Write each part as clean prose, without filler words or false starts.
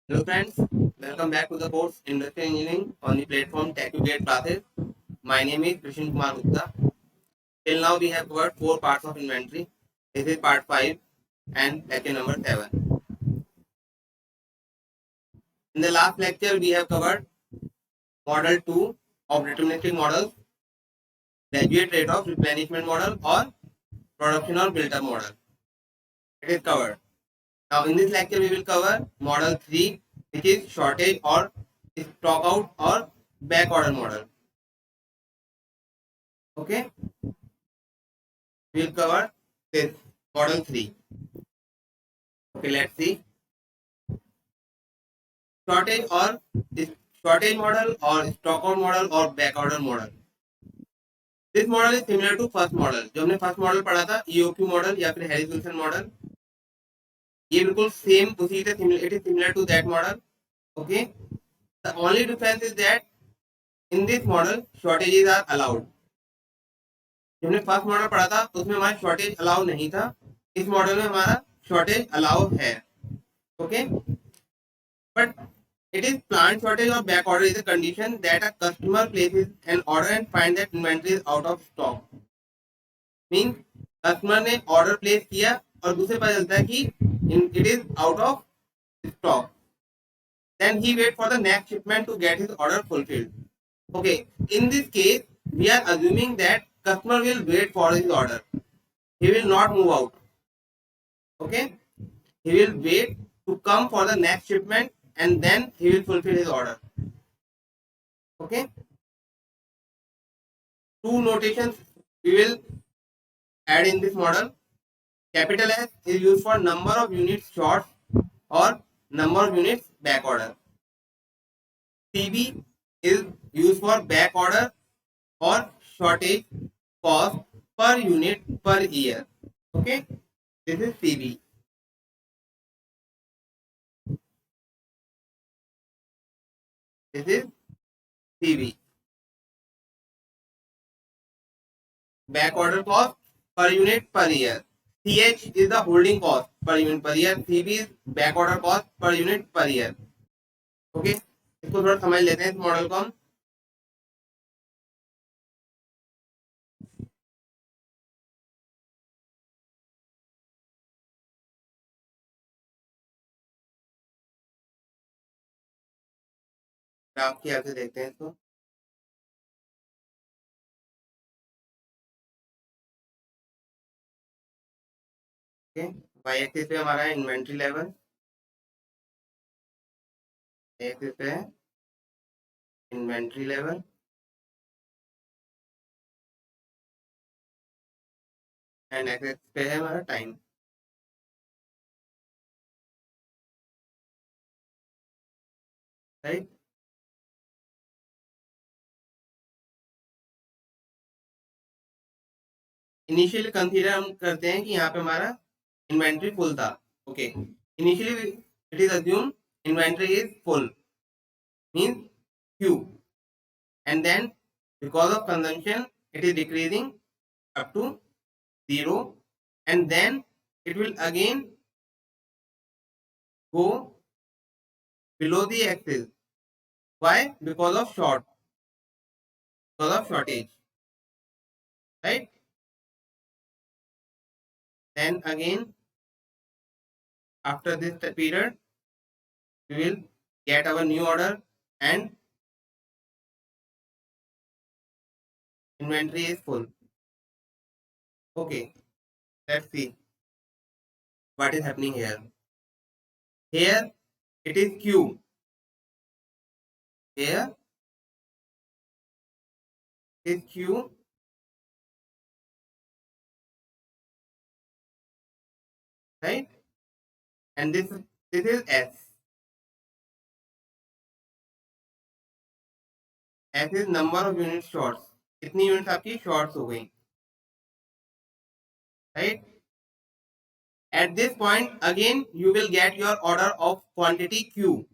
Hello friends, welcome back to the course Industrial Engineering on the platform TechUgate classes. My name is Krishan Kumar Gupta. Till now we have covered 4 parts of inventory. This is part 5 and lecture number 7. In the last lecture we have covered model 2 of deterministic models, graduate rate of replenishment model or production or built up model. It is covered. Now in this lecture we will cover model 3, which is shortage or stock out or back order model. Okay, we will cover this model 3. Okay, let's see. Shortage or shortage model or stock out model or back order model. This model is similar to first model. जो हमने first model पढ़ा था EOQ model या फिर Harris Wilson model, ये बिल्कुल same उसी से it is similar to that model. Okay, the only difference is that in this model shortages are allowed. जो हमने फर्स्ट मॉडल पढ़ा था उसमें हमारा शॉर्टेज अलाउ नहीं था. इस मॉडल में हमारा शॉर्टेज अलाउ है. Okay, but it is plant shortage or back order is a condition that a customer places an order and finds that inventory is out of stock. Means customer ने order place किया और दूसरे पता चलता है कि it is out of stock. Then he wait for the next shipment to get his order fulfilled. Okay, in this case we are assuming that customer will wait for his order. He will not move out. Okay, he will wait to come for the next shipment and then he will fulfill his order. Okay, two notations we will add in this model. Capital S is used for number of units short or number of units back order. CB is used for back order or shortage cost per unit per year. Okay, this is CB. This is CB. Back order cost per unit per year. CH is the holding cost per unit per year. CB is back order cost per unit per year. Okay, इसको थोड़ा समझ लेते हैं इस model को हम. Graph की से देखते हैं इसको. ओके, वाई एक्सिस पे हमारा इन्वेंट्री लेवल, एक्सिस पे है इन्वेंट्री लेवल, एंड एक्सिस पे है हमारा टाइम. राइट, इनिशियली कंसीडर हम करते हैं कि यहाँ पे हमारा इन्वेंट्री फुल था. Okay, initially it is assume inventory is full means Q, and then because of consumption it is decreasing up to 0, and then it will again go below the axis. Why? Because of shortage, right? Then again after this period we will get our new order and inventory is full. Okay, let's see what is happening here. Here it is Q. Here is Q, right? And this is S. S is number of units shorts. कितनी units आपकी shorts हो गई, right? At this point again you will get your order of quantity Q.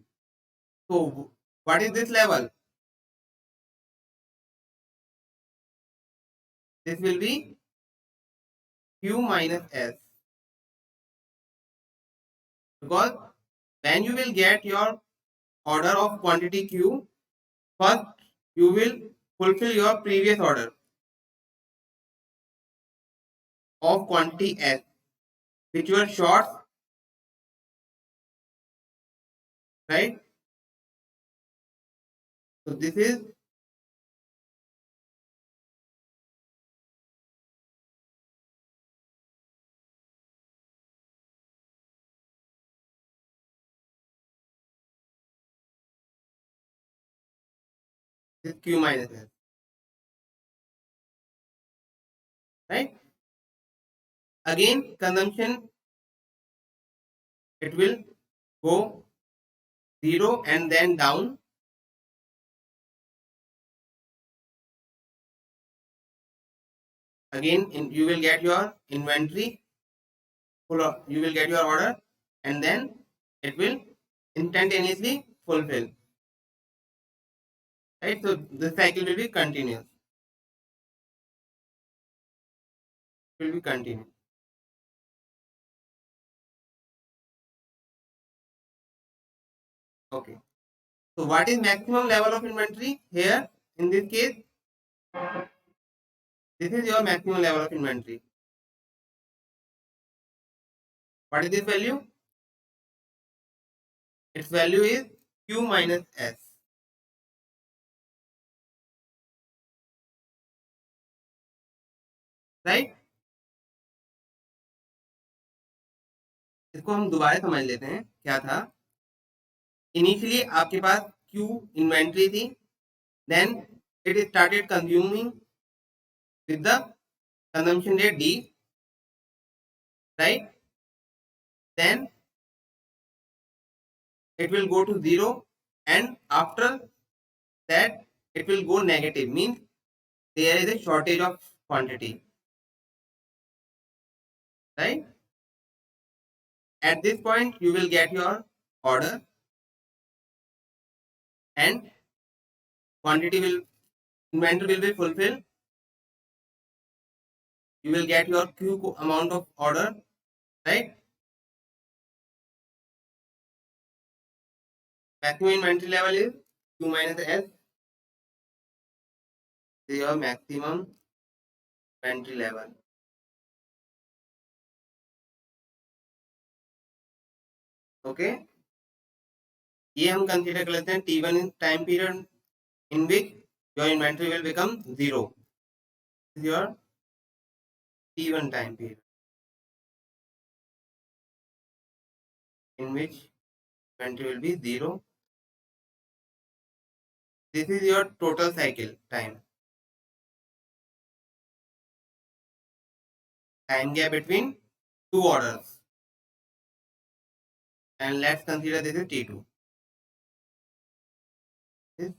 So what is this level? This will be Q minus S, because when you will get your order of quantity Q, first you will fulfill your previous order of quantity S, which were shorts, right? So this is Q minus S, right? Again, consumption, it will go 0 and then down. Again, you will get your inventory, you will get your order, and then it will instantaneously fulfill, right? So the cycle will be continuous. It will be continuous. Okay. So what is maximum level of inventory here? In this case, this is your maximum level of inventory. What is this value? Its value is Q minus S, right? इसको हम दोबारा समझ लेते हैं क्या था. Initially आपके पास Q inventory थी, then it started consuming with the consumption rate D, right? Then it will go to 0, and after that it will go negative, means there is a shortage of quantity, right? At this point you will get your order and quantity will, inventory will be fulfilled. You will get your Q amount of order, right? Maximum inventory level is Q minus S. This is your maximum inventory level. Okay, ये हम consider कर लेते हैं T1 time period in which your inventory will become 0. This is your T1 time period in which inventory will be 0. This is your total cycle time. Time gap between two orders. And let's consider this is T2. This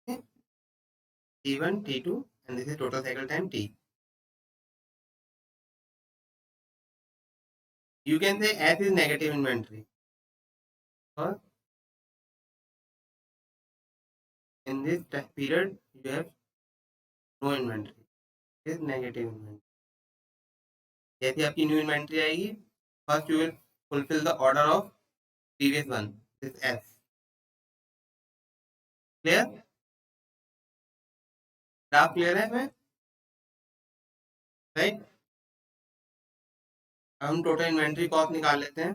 is T1, T2, and this is total cycle time T. You can say S is negative inventory, or in this period you have no inventory. This is negative inventory. जैसे आपकी new inventory आएगी, first you will fulfil the order of previous one, this S. Clear? Graph clear है इसमें, right? हम total inventory cost निकाल लेते हैं.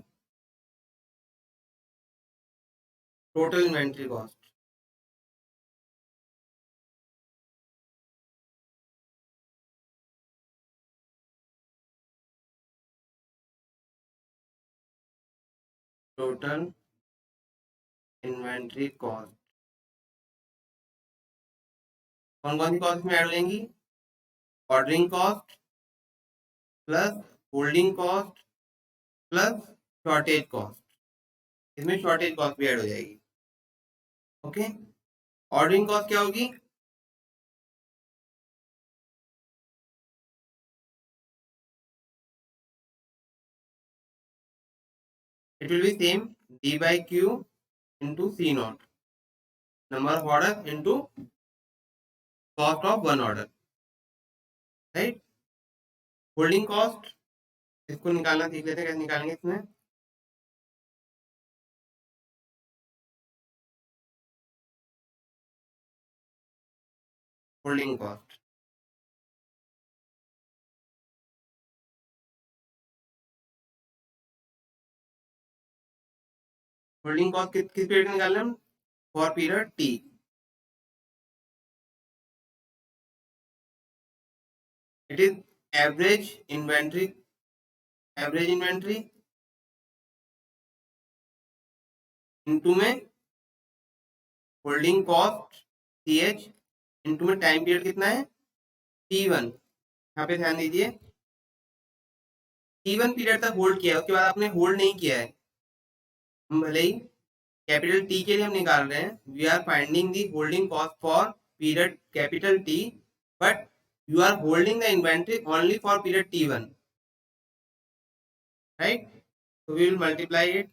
Total inventory cost, total inventory cost कौन कौन सी कॉस्ट में ऐड हो जाएंगी? Ordering cost plus holding cost plus shortage cost. इसमें शॉर्टेज कॉस्ट भी ऐड हो जाएगी. ओके, ऑर्डरिंग कॉस्ट क्या होगी? It will be same D by Q into C naught, number of orders into cost of one order, right? Holding cost इसको निकालना सीख लेते हैं, कैसे निकालेंगे इसमें। होल्डिंग कॉस्ट होल्डिंग कॉस्ट किस पीरियड में निकालना है, for period T. It is average inventory, average inventory into में holding cost C H into में टाइम पीरियड कितना है T1। यहाँ पे ध्यान दीजिए, T1 पीरियड तक होल्ड किया है, उसके बाद आपने होल्ड नहीं किया है। हम भले ही कैपिटल टी के लिए हम निकाल रहे हैं, we are finding the holding cost for period capital T, but you are holding the inventory only for period T1, right? So we will multiply it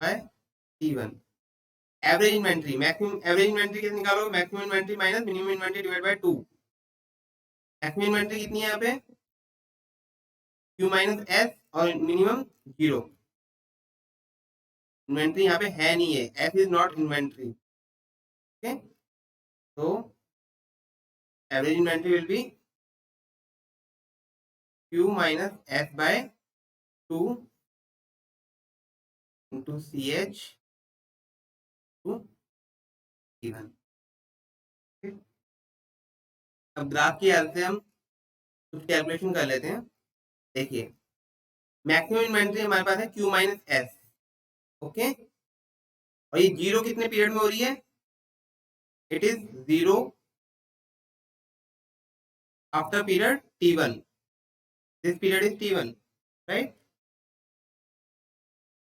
by T1। Average inventory, maximum average inventory कैसे निकालोगे, maximum inventory minus minimum inventory divide by 2। Maximum inventory कितनी है यहाँ पे, Q minus S, और minimum 0। Inventory यहाँ पे है नहीं है, S is not inventory, okay. तो average inventory will be Q minus S by 2 into CH to T1। अब ग्राफ की हेल्प से हम कुछ कैलकुलेशन कर लेते हैं। देखिए, मैक्सिमम इन्वेंट्री हमारे पास है Q माइनस एस, ओके, और ये 0 कितने पीरियड में हो रही है, it is 0 after period T1। This period is T1, right.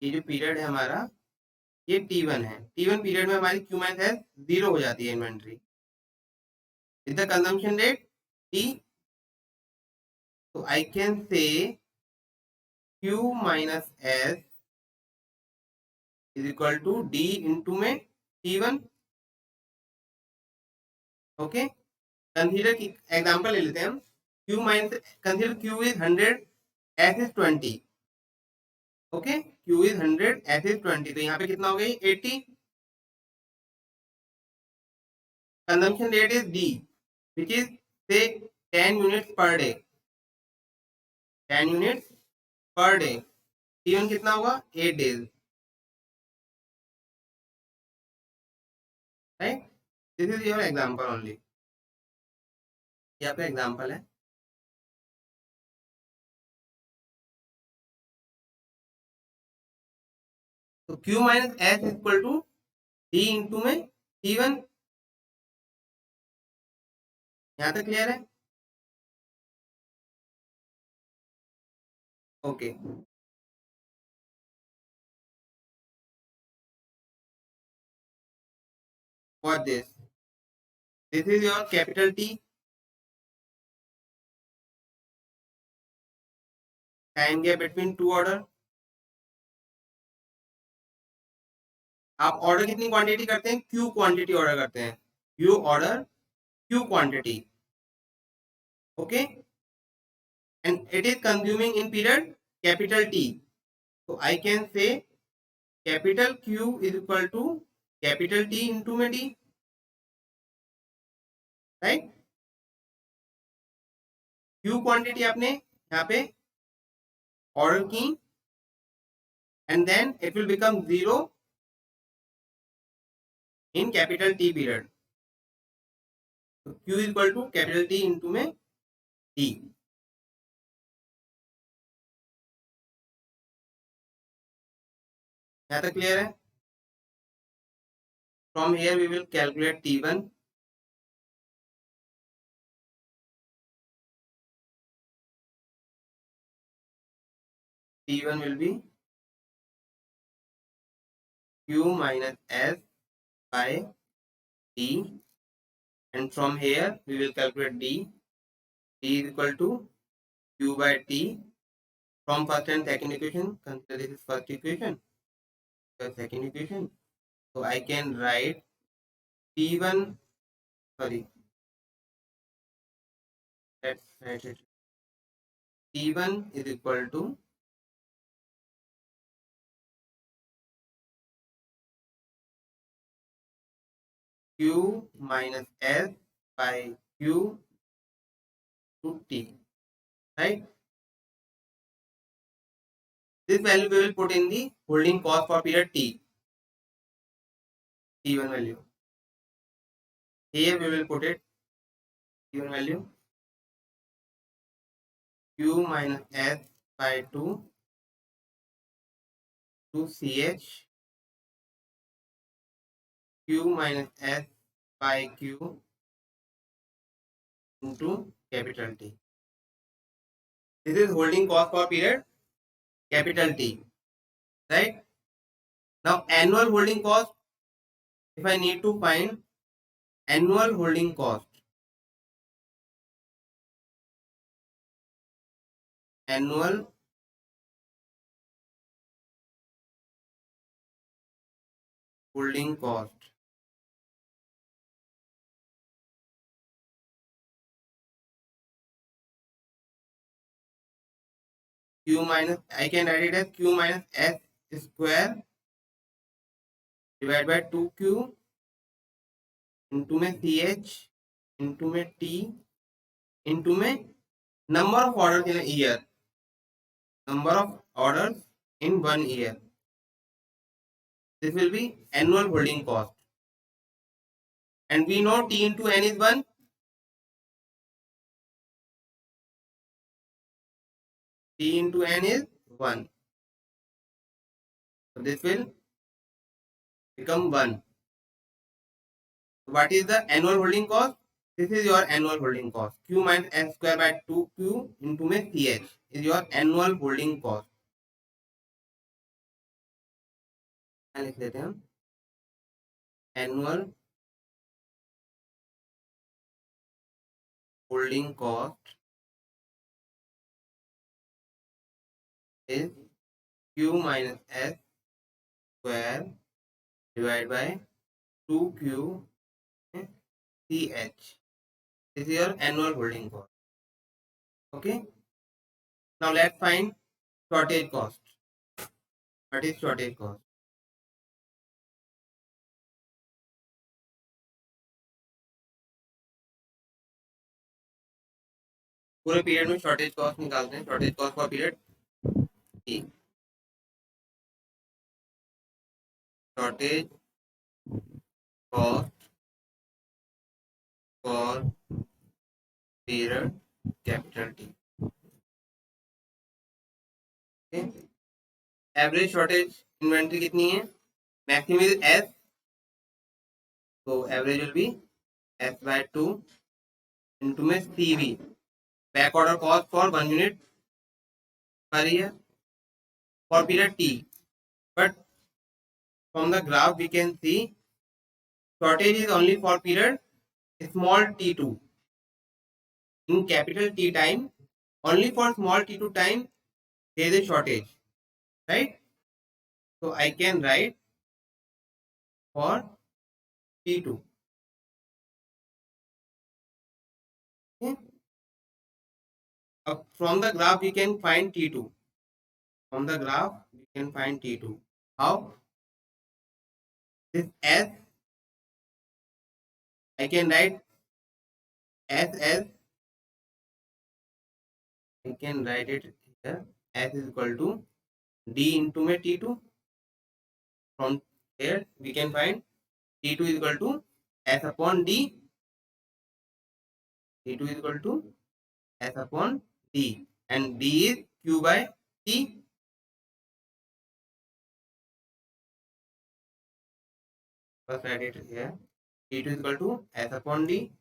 ये जो पीरियड है हमारा, ये T1 है। T1 पीरियड में हमारी Q माइनस एस 0 हो जाती है inventory. Is the consumption rate T, तो I can say Q minus S is equal to D into में T1, ओके। कंसीडर की एग्जांपल ले लेते हैं हम, Q minus, consider Q is 100, S is 20, okay. Q is 100, S is 20, तो यहाँ पे कितना हो गई 80। Consumption rate is D which is say 10 units per day, 10 units per day। T1 कितना होगा 8 days, right. This is your example only, ये आपका एग्जांपल है। तो Q minus S equal to D into में T1। यहाँ तक क्लियर है, okay. For this is your capital T, time gap between two order. आप ऑर्डर कितनी क्वांटिटी करते हैं, Q क्वांटिटी ऑर्डर करते हैं, you order Q quantity, okay, and it is consuming in period capital T। तो I can say capital Q is equal to capital T into में D, right. Q quantity आपने यहाँ पे order की, and then it will become 0 in capital T period. तो Q is equal to capital T into में D। यहाँ तक clear है। From here we will calculate T1। T1 will be Q minus S by D, and from here we will calculate D. D is equal to Q by T. From first and second equation, consider this is first equation, the second equation. So I can write T1, sorry, let's write it T1 is equal to Q minus S by Q to T, right? This value we will put in the holding cost for period T, T1 value. Here we will put it T1 value Q minus S by 2 to CH Q minus S by Q into capital T. This is holding cost for period capital T, right? Now annual holding cost, if I need to find annual holding cost, annual holding cost, Q minus, I can write it as Q minus S square divided by 2Q into में CH into में T into में number of orders in a year, number of orders in 1 year. This will be annual holding cost, and we know T into N is 1. T into N is 1. So this will become 1. What is the annual holding cost? This is your annual holding cost. Q minus N square by 2Q into में CH is your annual holding cost. लिख देते हैं हम annual holding cost is Q minus S square divided by 2Q CH. This is your annual holding cost. Okay. Now let's find shortage cost. What is shortage cost? पूरे period में shortage cost निकालते हैं. Shortage cost for period T. Shortage cost for period capital T. Average shortage inventory कितनी है? Maximum is S, तो average will be S by 2 into में CV, back order cost for 1 unit per year for period T. But from the graph we can see shortage is only for period small t2. In capital T time, only for small t2 time there is a shortage, right? So I can write for t2. Okay. From the graph we can find t2. From the graph we can find t2. How? This S, I can write S as, I can write it here, S is equal to D into में T2. From here we can find T2 is equal to S upon D. T2 is equal to S upon D, and D is Q by T. First write it here. T2 is equal to S upon D.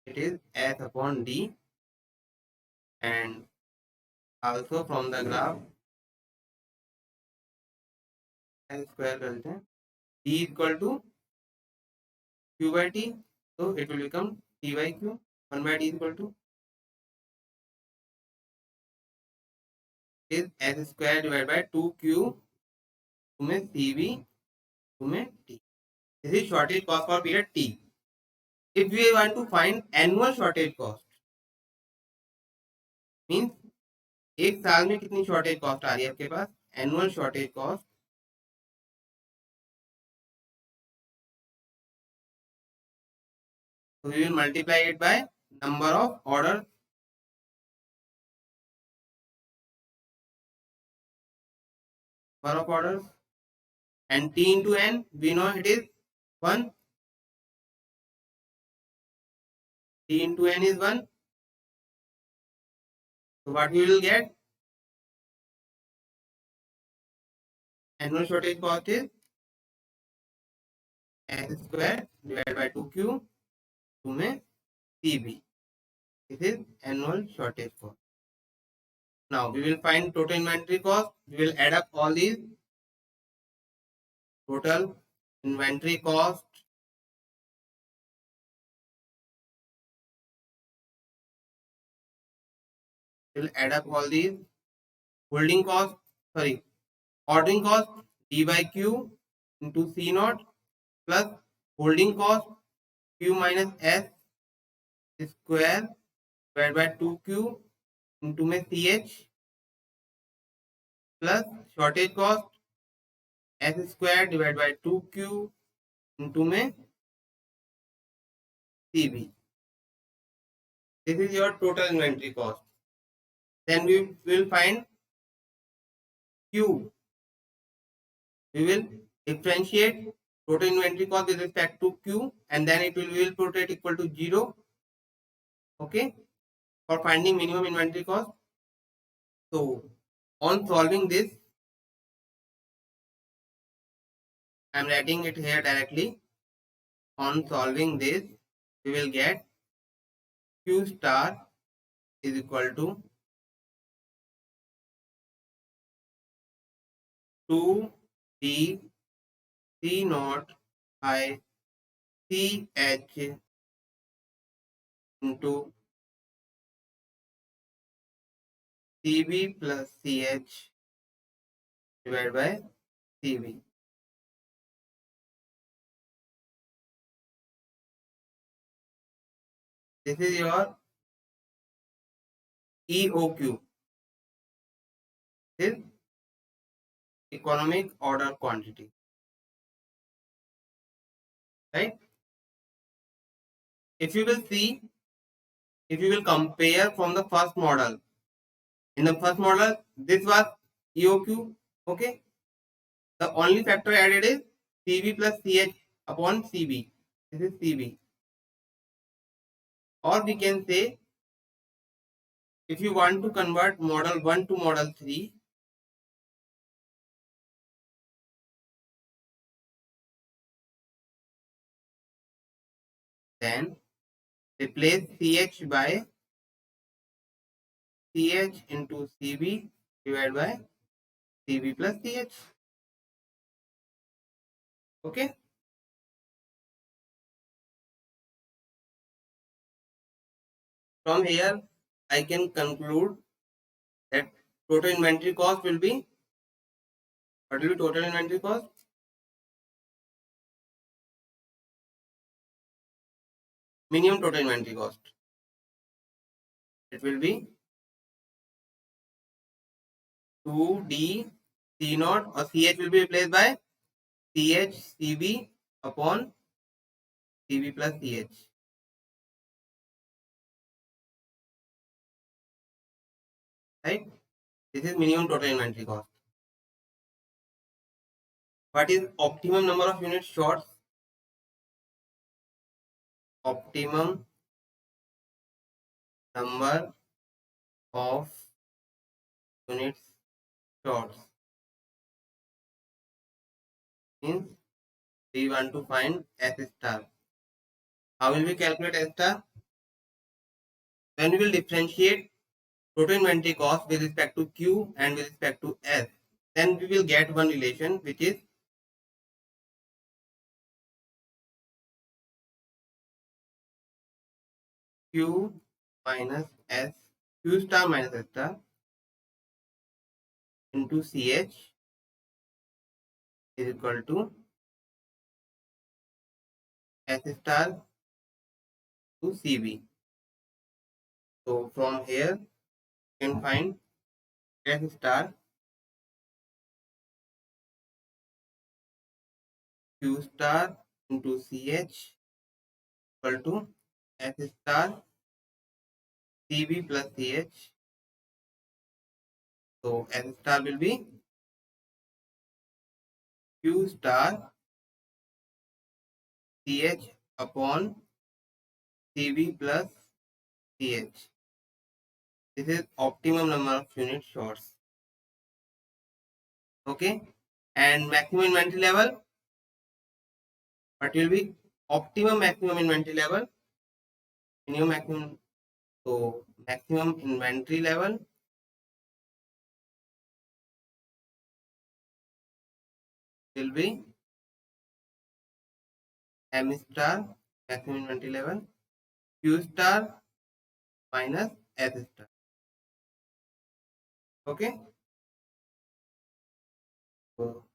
It is S upon D, and also from the graph S square करते हैं. D is equal to Q by T, so it will become T by Q. 1 by D is equal to is S square divided by 2Q में CV में T. This is shortage cost for period T. if we want to find annual shortage cost, means एक साल में कितनी shortage cost आ रही है आपके पास, annual shortage cost, so we will multiply it by number of orders, and T into N, we know it is 1, T into N is 1, so what we will get, annual shortage cost is S square divided by 2Q, 2 में CB, this is annual shortage cost. Now we will find total inventory cost, we will add up all these, total inventory cost, we will add up all these, holding cost, sorry, ordering cost D by Q into C naught plus holding cost Q minus S square divided by 2Q into में CH plus shortage cost S square divided by 2Q into में CB. This is your total inventory cost. Then we will find Q. We will differentiate total inventory cost with respect to Q, and then we will put it equal to 0. Okay, for finding minimum inventory cost. So on solving this, I am writing it here directly. On solving this, we will get Q star is equal to 2D C naught by CH into CB plus CH divided by CB. This is your EOQ. This is economic order quantity, right? If you will see, if you will compare from the first model, in the first model, this was EOQ, okay? The only factor added is CB plus CH upon CB. This is CB. Or we can say, if you want to convert model 1 to model 3, then replace CH by CH into CB divided by CB plus CH. Okay. From here, I can conclude that total inventory cost will be, what will be total inventory cost? Minimum total inventory cost. It will be 2D C naught, or CH will be replaced by CH CB upon CB plus CH. Right? This is minimum total inventory cost. What is optimum number of units shorts? Optimum number of units shorts means we want to find S star. How will we calculate S star? When we will differentiate total inventory cost with respect to Q and with respect to S, then we will get one relation, which is Q minus S, Q star minus S star into CH is equal to S star to CB. So from here you can find S star Q star into CH equal to S star CB plus CH. So S star will be Q star CH upon CB plus CH. This is optimum number of unit shots. Okay. And maximum inventory level, what will be optimum maximum inventory level? Minimum maximum. So maximum inventory level will be M star maximum inventory level Q star minus S star. Okay. So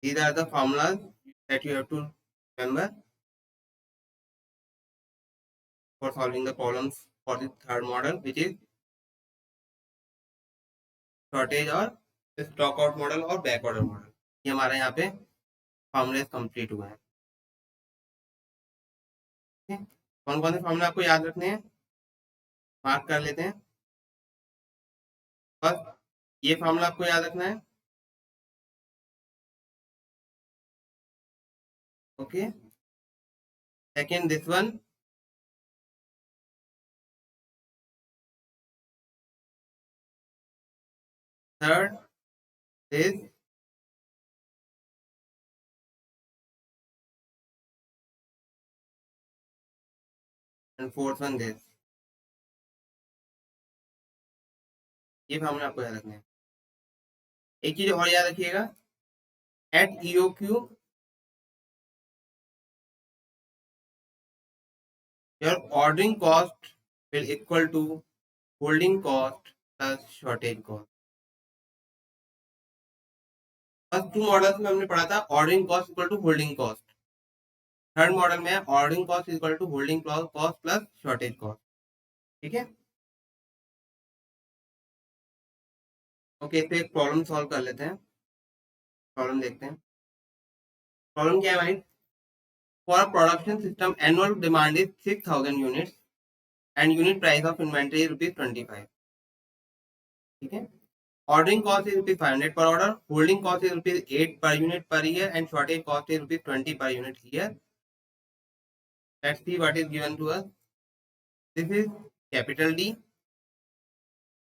these are the formulas that you have to remember for solving the problems for the third model, which is shortage और stock out model और back order model. ये हमारे यहाँ पे फॉर्मूले complete हुए हैं. कौन कौन से फॉर्मूले आपको याद रखने हैं, मार्क कर लेते हैं. बस ये फॉर्मूला आपको याद रखना है. Okay. Second this one. Third this. And fourth one this. ये फॉर्मूला आपको याद रखना है. एक चीज और याद रखिएगा, eight EOQ your ordering cost will equal to holding cost plus shortage cost. First two models में हमने पढ़ा था ordering cost equal to holding cost. Third model में ordering cost equal to holding cost plus shortage cost. ठीक है. Okay. तो एक problem solve कर लेते हैं. प्रॉब्लम देखते हैं. प्रॉब्लम क्या है भाई? For a production system annual demand is 6000 units and unit price of inventory ₹25. ठीक है. Ordering cost is ₹500 per order, holding cost is ₹8 per unit per year, and shortage cost is ₹20 per unit year. Let's see what is given to us. This is capital D.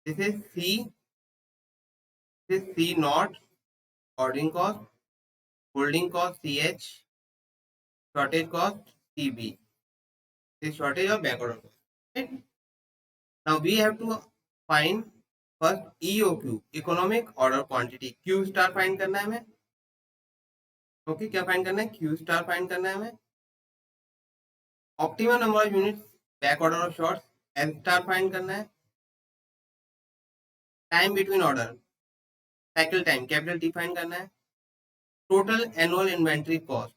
This is C. This is C naught. Ordering cost, holding cost CH, shortage cost CB. This shortage or back order cost. Right? Now we have to find first EOQ, economic order quantity. Q star find करना है हमें. Okay. क्या find करना है? Q star find करना है हमें. Optimum number of units back order और शॉर्ट्स एन स्टार फाइंड करना है. Time between order cycle time capital T find करना है. Total annual inventory cost,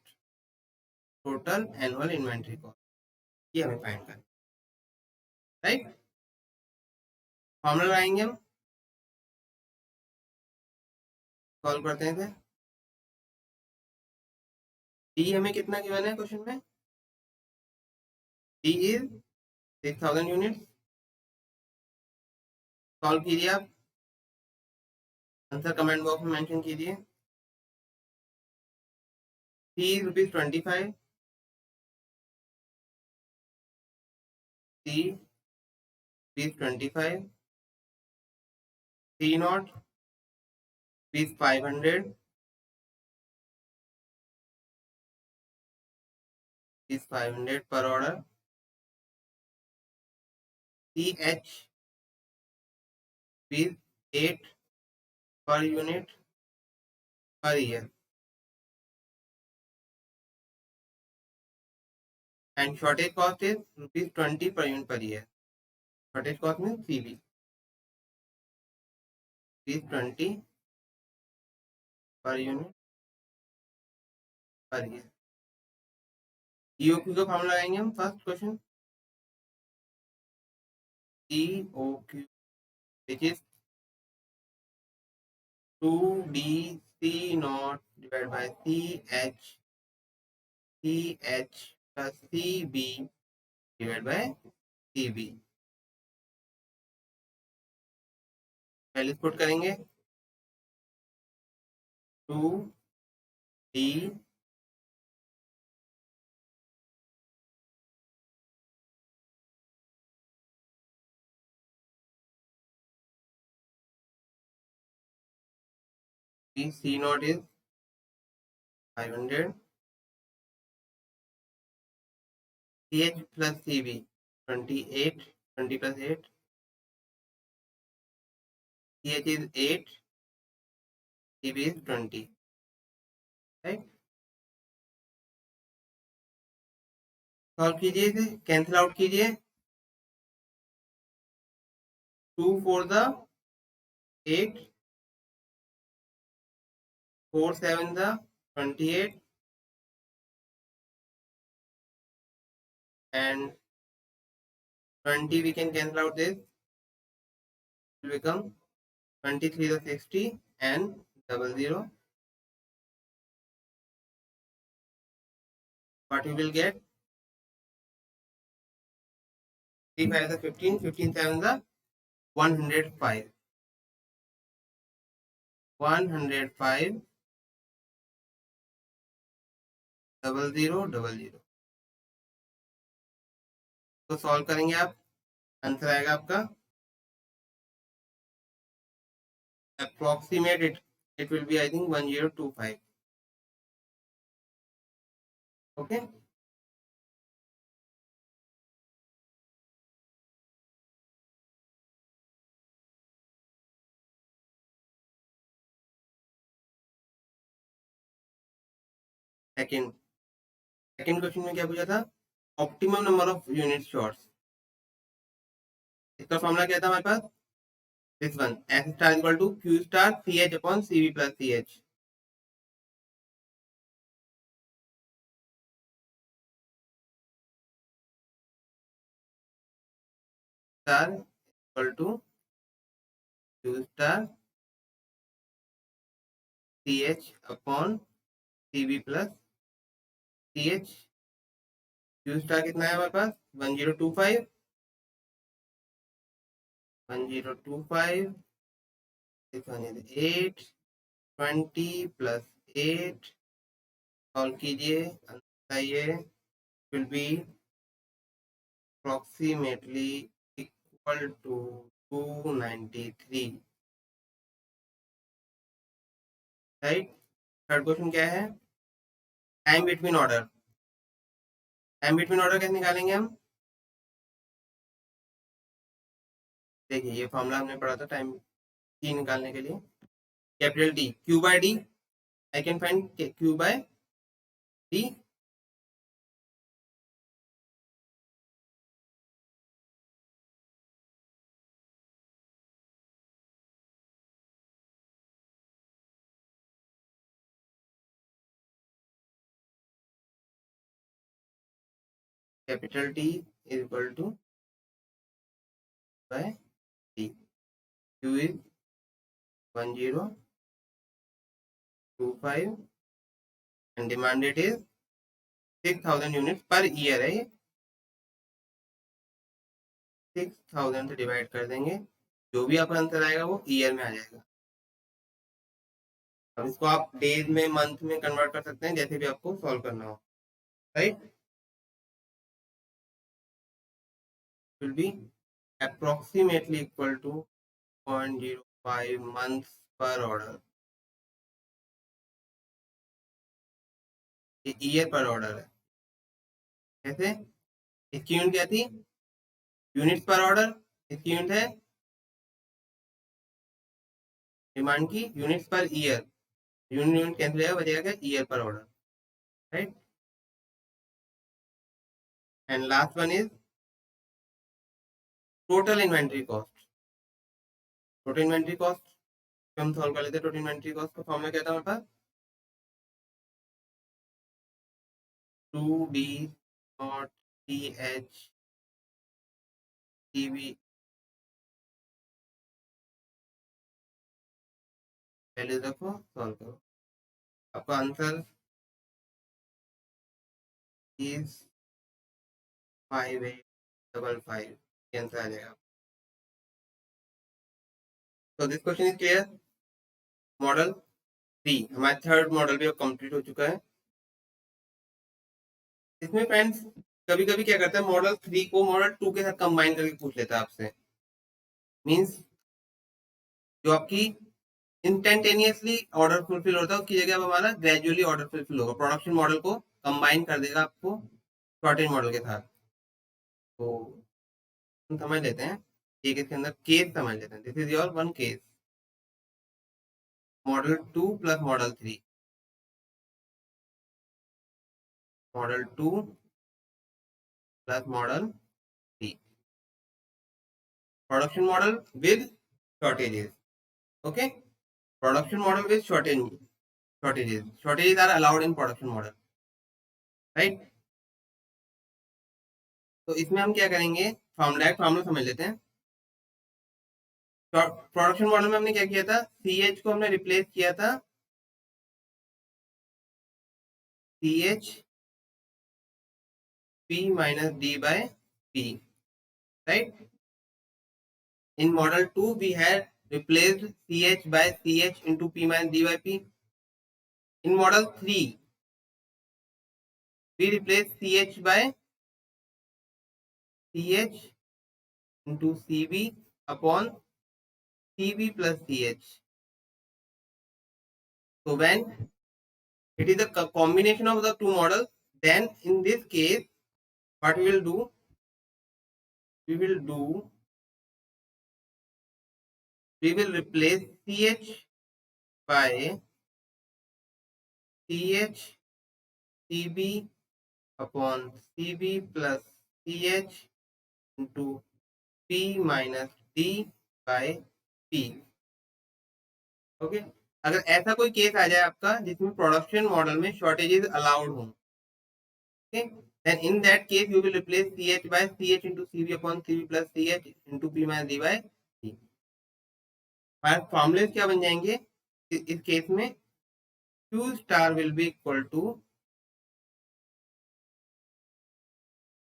total annual inventory cost ये हमें फाइंड करना है. राइट. फॉर्मूला लगाएंगे हम. सॉल्व करते हैं. डी हमें कितना गिवन है क्वेश्चन में? D is 6000 units. सॉल्व कीजिए आप. आंसर कमेंट बॉक्स में मेंशन कीजिए. C is ₹25. C ₹25. C not ₹500. is 500 per order. CH is 8 per unit per year. And shortage cost is ₹20 per unit per year. Shortage cost means CB. ₹20 per unit per year. EOQ का formula लगाएंगे हम first question, EOQ which is 2DC not divide by CH plus CB divide by CB। पहले put करेंगे 2D C naught is 500, CH plus CB 28, 20 plus 8, CH is 8, CB is 20, right? Solve कीजिए इसे, cancel out कीजिए, 2 4 the 8, 4 7 the 28, and 20 we can cancel out this, will become 23 the 60 and 00. What you will get? 3 5 the 15, 15 7 the 105, 105 0000। तो solve करेंगे आप, answer आएगा आपका approximate it will be I think 1025। Okay, second second question में क्या पूछा था? Optimum number of unit shorts. इसका फॉर्मूला क्या था हमारे पास? This one, S star equal to Q star CH upon CV plus CH। Star equal to Q star CH upon CV plus CH। Q star कितना है हमारे पास? 1025, 1025, this one is 8, 20 plus 8, solve कीजिए, answer आइए, will be approximately equal to 293, right. Third question क्या है? Time between order. Time between order कैसे निकालेंगे हम? देखिए ये फॉर्मूला हमने पढ़ा था टाइम टी निकालने के लिए, capital D Q by D, I can find Q by D, capital T is equal to by D, Q is 1025 and demanded is 6000 unit per year है। 6000 से डिवाइड कर देंगे, जो भी आपका आंसर आएगा वो ईयर में आ जाएगा। अब इसको आप डेज में मंथ में कन्वर्ट कर सकते हैं, जैसे भी आपको सॉल्व करना हो, right. Will be approximately equal to 0.05 months per order, ये ईयर पर ऑर्डर है। कैसे? इसकी यूनिट क्या थी? यूनिट पर ऑर्डर। इसकी यूनिट है डिमांड की units per year, unit cancel होगा, बचेगा क्या? ईयर पर order, right. And last one is total inventory cost. Total inventory cost हम सॉल्व कर लेते हैं। टोटल इन्वेंट्री कॉस्ट का फॉर्मूला क्या था हमारे पास? 2D not TH TB values रखो, सॉल्व करो। आपका आंसर इज 5855 आंसर आ जाएगा। तो this question is clear. Model 3 हमारा थर्ड मॉडल भी कंप्लीट हो चुका है। इसमें फ्रेंड्स कभी कभी क्या करता है, मॉडल 3 को मॉडल 2 के साथ कंबाइन करके पूछ लेता है आपसे। मींस जो आपकी इंस्टेंटेनियसली ऑर्डर फुलफिल होता है उसकी जगह अब हमारा ग्रेजुअली ऑर्डर फुलफिल होगा। प्रोडक्शन मॉडल को कंबाइन कर देगा आपको शॉर्टेज मॉडल के साथ। तो हम समझ लेते हैं, एक इसके अंदर केस समझ लेते हैं। This is your one case, model 2 plus model 3, model 2 plus model 3, production model with shortages. Okay, production model with shortages are allowed in production model, right. तो इसमें हम क्या करेंगे, फार्मूला समझ लेते हैं। प्रोडक्शन मॉडल में हमने क्या किया था, CH को हमने रिप्लेस किया था CH P minus D by P, right? In model 2 we had replaced CH by CH into P minus D by P. In model 3 we replaced CH by CH into CB upon CB plus CH. So when it is a combination of the two models, then in this case what we will do, we will replace CH by CH CB upon CB plus CH into P minus D by P. Okay, अगर ऐसा कोई case आ जाए आपका जिसमें production model में shortages allowed हो, then in that case you will replace CH by CH into CB upon CB plus CH into P minus D by P. हमारे फॉर्मूले क्या बन जाएंगे इस केस में, Q star will be equal to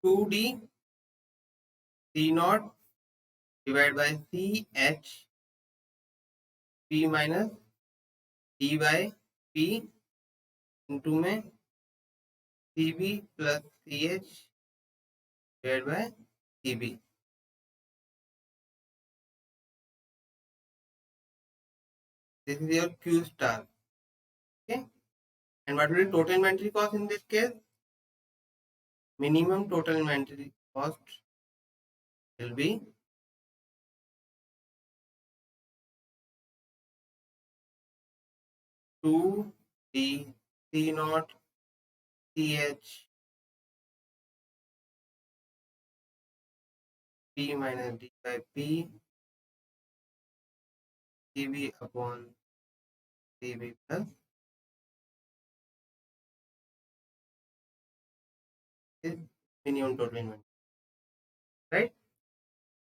2D C naught divided by CH P minus D by P into में CB plus CH divided by CB. This is your Q star. Okay, and what will be total inventory cost in this case? Minimum total inventory cost will be 2D C naught CH P minus D by P CB upon CB plus is minimum total inventory, right?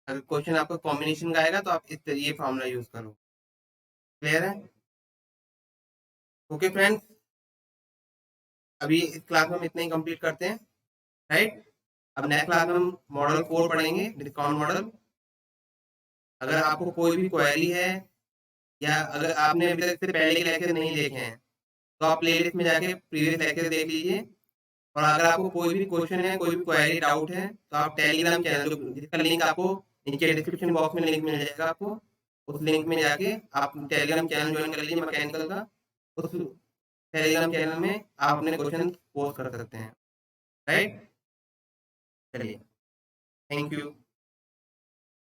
अगर question आपका combination का आएगा तो आप इस ये formula use करो। Clear है? ओके फ्रेंड्स, अभी इस क्लास में हम इतना ही कंप्लीट करते हैं, राइट। अब नेक्स्ट क्लास में हम मॉडल 4 पढ़ेंगे, डिस्काउंट मॉडल। अगर आपको कोई भी क्वेरी है या अगर आपने अभी तक से पहले के लेक्चर नहीं देखे हैं तो आप प्लेलिस्ट में जाके प्रीवियस लेक्चर देख लीजिए। और अगर आपको कोई भी क्वेश्चन है, कोई भी क्वेरी डाउट है तो आप टेलीग्राम चैनल, जिसका लिंक आपको नीचे डिस्क्रिप्शन बॉक्स में लिंक मिल जाएगा, आपको उस लिंक में जाके आप टेलीग्राम चैनल ज्वाइन कर लीजिए मैकेनिकल का। उस टेलीग्राम चैनल में आप अपने क्वेश्चन पोस्ट कर सकते हैं, राइट। चलिए, थैंक यू।